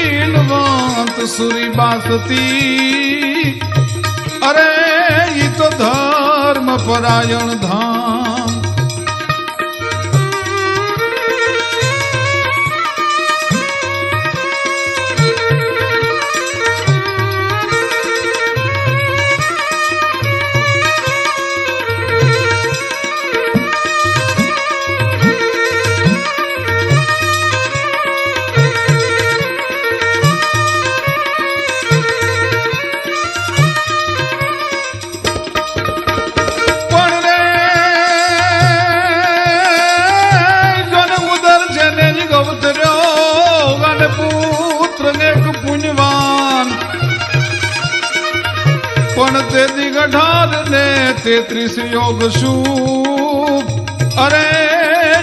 शीलवंत सुरी बासती अरे ये तो धर्म परायण धाम तेजी गढ़ार ने 33 योग शुभ अरे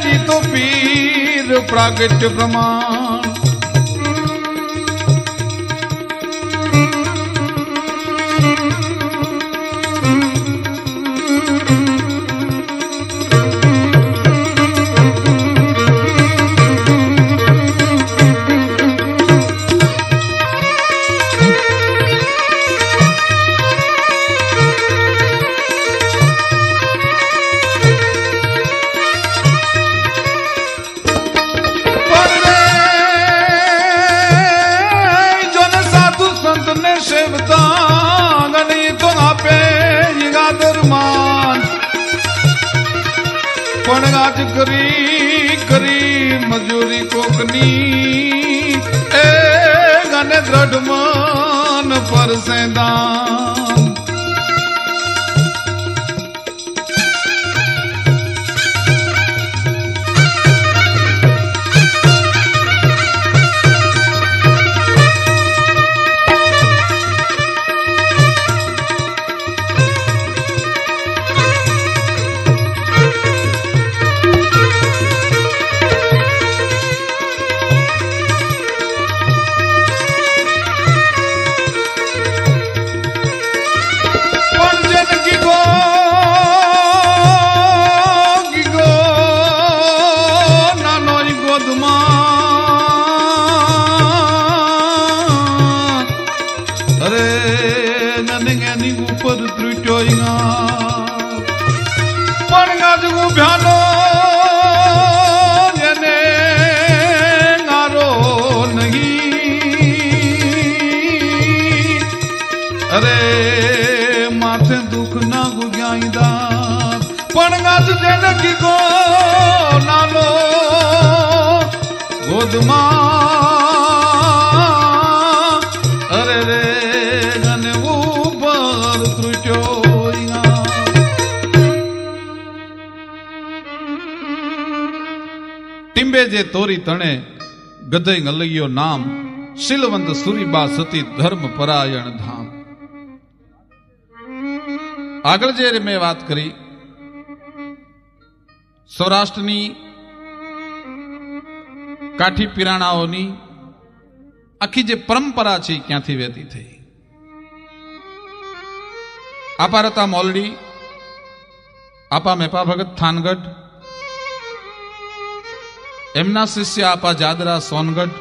जी तो पीर प्रागट्य प्रमाण करी करी मजूरी कोकनी ए गने दृढ़ मन पर सेदान अरे रे गने ऊपर त्रुटो टिंबे जे तोरी तणे गदई अलगियो नाम शीलवंत सुरीबा सती धर्म परायण धाम આગળ જે મેં વાત કરી સૌરાષ્ટ્રની કાઠી પીરાણાઓની આખી જે પરંપરા છે ક્યાંથી વહેતી થઈ આપા રતા મોલડી આપા મેપા ભગત થાનગઢ એમના શિષ્ય આપા જાદરા સોનગઢ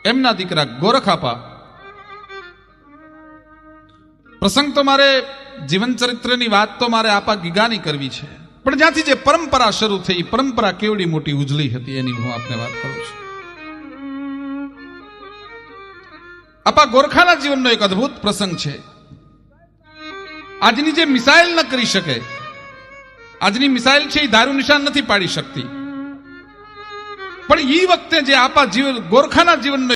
એમના દીકરા ગોરખ આપા પ્રસંગ તો મારે જીવન ચરિત્રની વાત તો મારે આપા ગીગાની કરવી છે પણ જ્યાંથી જે પરંપરા શરૂ થઈ પરંપરા કેવડી મોટી ઉજળી હતી એની હું આપને વાત કરું છું આપા ગોરખાના જીવનનો એક અદ્ભુત પ્રસંગ છે આજની જે મિસાઇલ ન કરી શકે આજની મિસાઇલ છે એ દારૂ નિશાન નથી પાડી શકતી પણ એ વખતે જે આપા જીવન ગોરખાના જીવનનો